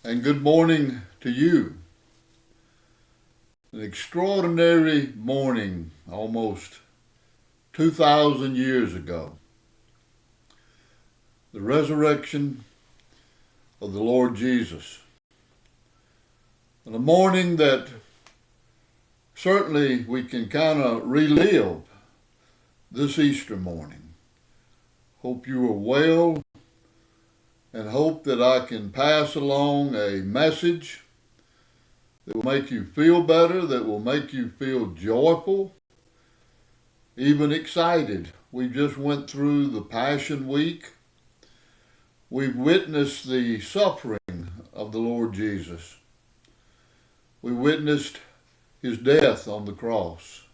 and good morning to you. An extraordinary morning almost 2,000 years ago. The resurrection of the Lord Jesus. And a morning that certainly we can kind of relive this Easter morning. Hope you are well and hope that I can pass along a message that will make you feel better, that will make you feel joyful, even excited. We just went through the Passion Week. We've witnessed the suffering of the Lord Jesus. We witnessed his death on the cross.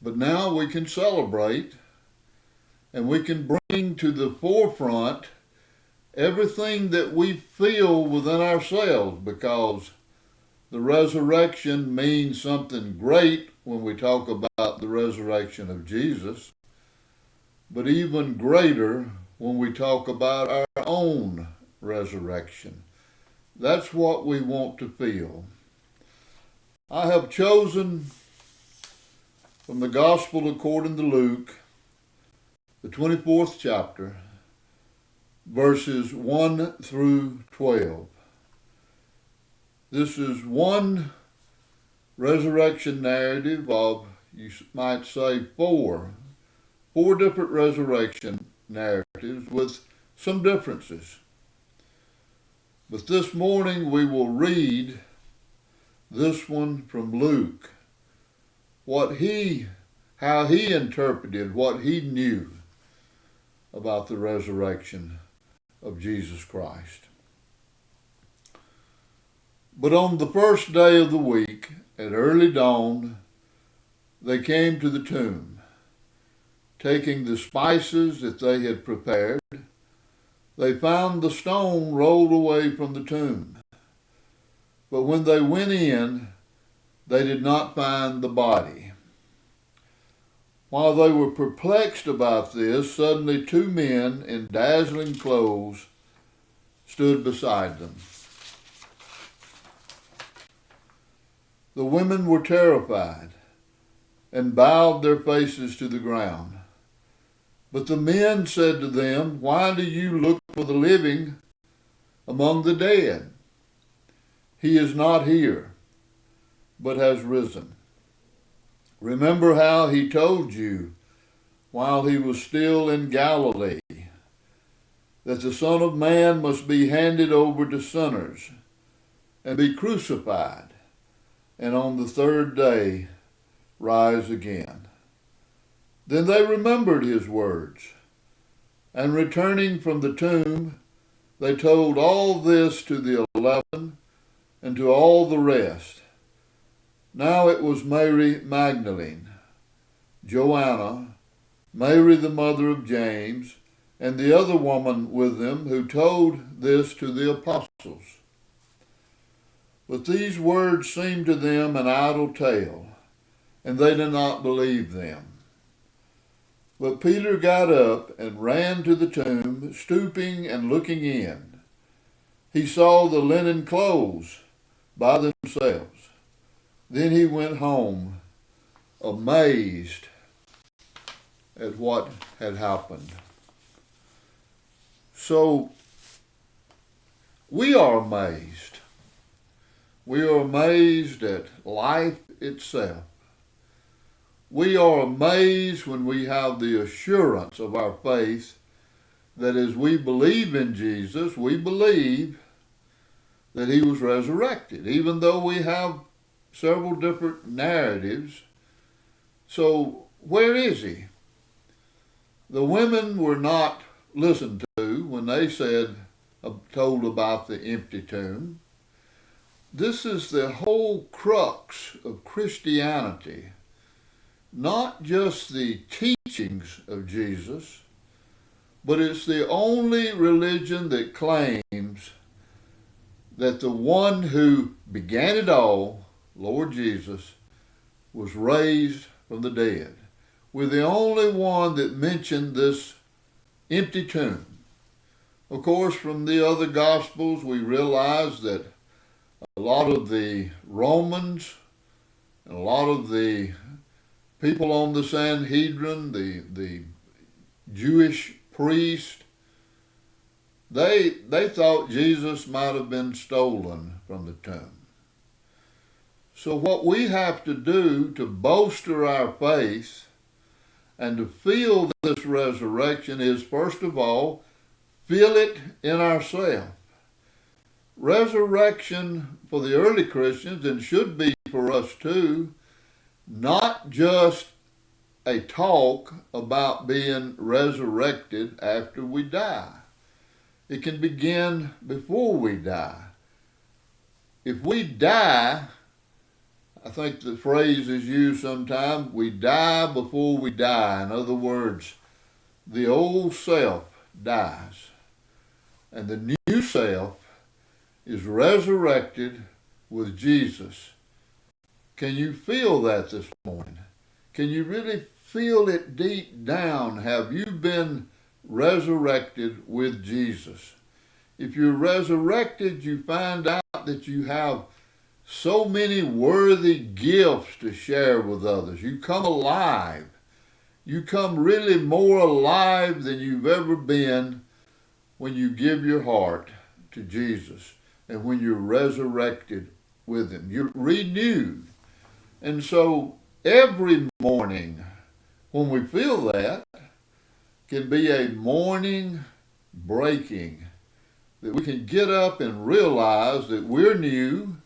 But now we can celebrate and we can bring to the forefront everything that we feel within ourselves, because the resurrection means something great when we talk about the resurrection of Jesus, but even greater when we talk about our own resurrection. That's what we want to feel. I have chosen from the Gospel according to Luke, the 24th chapter, verses 1 through 12. This is one resurrection narrative of, you might say, four different resurrection narratives with some differences. But this morning we will read this one from Luke, how he interpreted what he knew about the resurrection of Jesus Christ. But on the first day of the week, at early dawn, they came to the tomb. Taking the spices that they had prepared, they found the stone rolled away from the tomb. But when they went in, they did not find the body. While they were perplexed about this, suddenly two men in dazzling clothes stood beside them. The women were terrified and bowed their faces to the ground. But the men said to them, "Why do you look for the living among the dead? He is not here, but has risen. Remember how he told you while he was still in Galilee, that the Son of Man must be handed over to sinners and be crucified, and on the third day rise again." Then they remembered his words, and returning from the tomb, they told all this to the 11 and to all the rest. Now it was Mary Magdalene, Joanna, Mary the mother of James, and the other woman with them who told this to the apostles. But these words seemed to them an idle tale, and they did not believe them. But Peter got up and ran to the tomb, stooping and looking in. He saw the linen clothes by themselves. Then he went home, amazed at what had happened. So, we are amazed. We are amazed at life itself. We are amazed when we have the assurance of our faith that as we believe in Jesus, we believe that he was resurrected, even though we have several different narratives. So, where is he? The women were not listened to when they told about the empty tomb. This is the whole crux of Christianity. Not just the teachings of Jesus, but it's the only religion that claims that the one who began it all, Lord Jesus, was raised from the dead. We're the only one that mentioned this empty tomb. Of course, from the other Gospels, we realize that a lot of the Romans and a lot of the people on the Sanhedrin, the Jewish priests, they thought Jesus might have been stolen from the tomb. So what we have to do to bolster our faith and to feel this resurrection is, first of all, feel it in ourselves. Resurrection for the early Christians, and should be for us too, not just a talk about being resurrected after we die. It can begin before we die. If we die, I think the phrase is used sometimes, we die before we die. In other words, the old self dies, and the new self is resurrected with Jesus. Can you feel that this morning? Can you really feel it deep down? Have you been resurrected with Jesus? If you're resurrected, you find out that you have so many worthy gifts to share with others. You come alive. You come really more alive than you've ever been when you give your heart to Jesus and when you're resurrected with Him. You're renewed. And so every morning when we feel that can be a morning breaking, that we can get up and realize that we're new.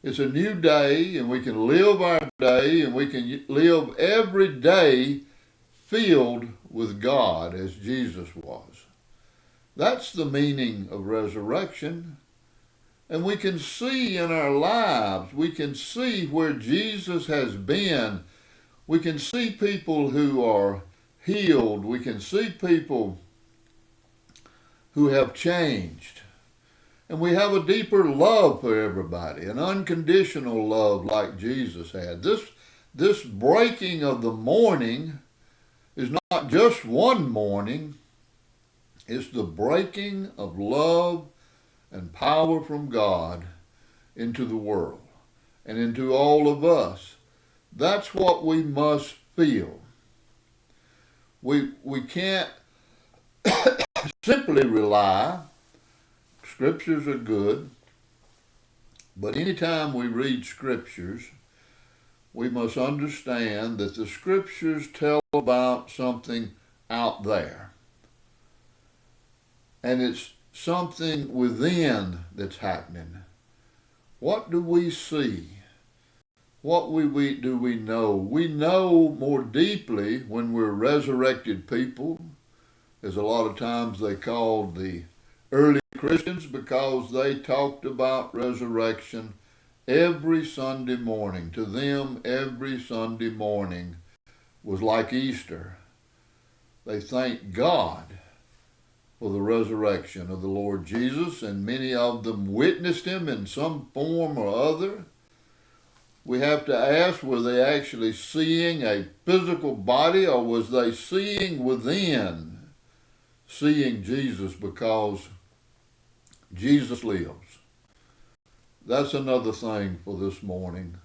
It's a new day, and we can live our day, and we can live every day filled with God as Jesus was. That's the meaning of resurrection. And we can see in our lives, we can see where Jesus has been. We can see people who are healed. We can see people who have changed. And we have a deeper love for everybody, an unconditional love like Jesus had. This breaking of the morning is not just one morning. It's the breaking of love and power from God into the world and into all of us. That's what we must feel. We can't simply rely. Scriptures are good, but anytime we read scriptures, we must understand that the scriptures tell about something out there. And it's something within that's happening. What do we see? What do we know? We know more deeply when we're resurrected people, as a lot of times they called the early Christians, because they talked about resurrection every Sunday morning. To them, every Sunday morning was like Easter. They thanked God for the resurrection of the Lord Jesus, and many of them witnessed Him in some form or other. We have to ask, were they actually seeing a physical body, or was they seeing within, seeing Jesus because Jesus lives? That's another thing for this morning,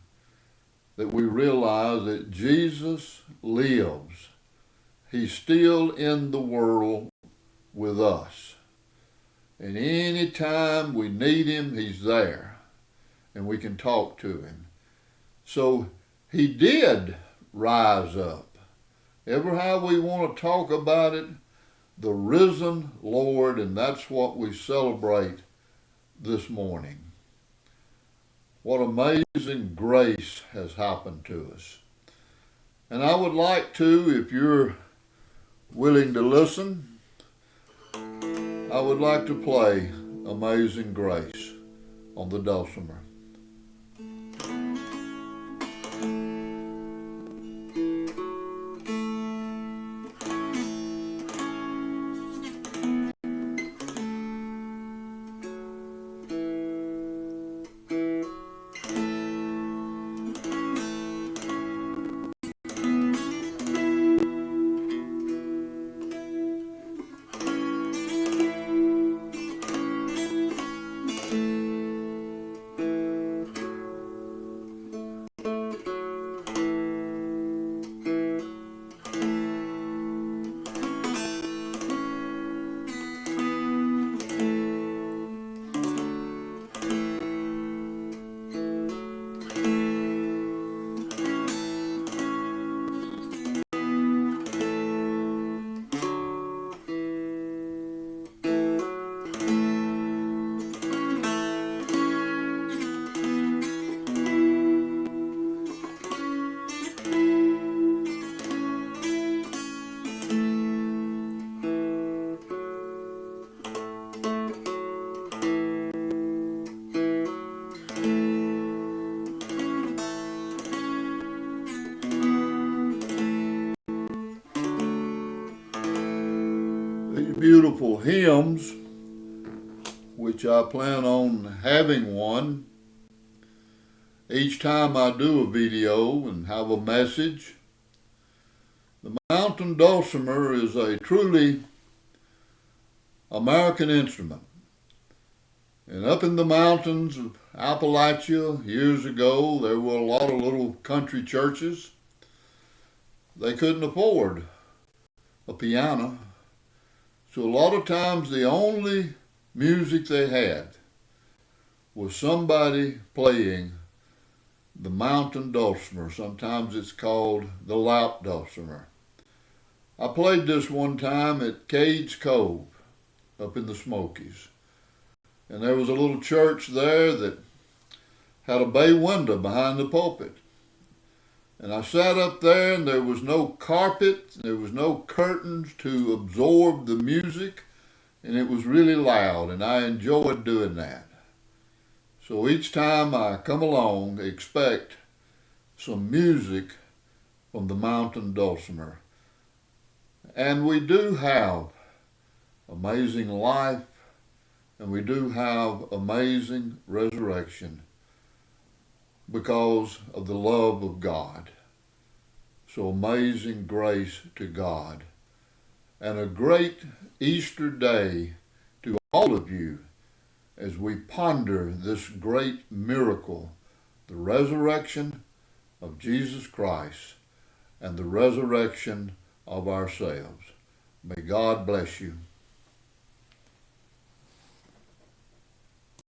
that we realize that Jesus lives. He's still in the world with us. And any time we need Him, He's there. And we can talk to Him. So He did rise up. Ever how we want to talk about it, the risen Lord, and that's what we celebrate this morning. What amazing grace has happened to us. And I would like to, if you're willing to listen, I would like to play Amazing Grace on the dulcimer. beautiful hymns, which I plan on having one each time I do a video and have a message. The mountain dulcimer is a truly American instrument. And up in the mountains of Appalachia years ago, there were a lot of little country churches. They couldn't afford a piano. So a lot of times the only music they had was somebody playing the mountain dulcimer. Sometimes it's called the lap dulcimer. I played this one time at Cades Cove up in the Smokies. And there was a little church there that had a bay window behind the pulpit. And I sat up there, and there was no carpet, there was no curtains to absorb the music, and it was really loud, and I enjoyed doing that. So each time I come along, expect some music from the mountain dulcimer. And we do have amazing life, and we do have amazing resurrection because of the love of God. So amazing grace to God. And a great Easter day to all of you as we ponder this great miracle, the resurrection of Jesus Christ and the resurrection of ourselves. May God bless you.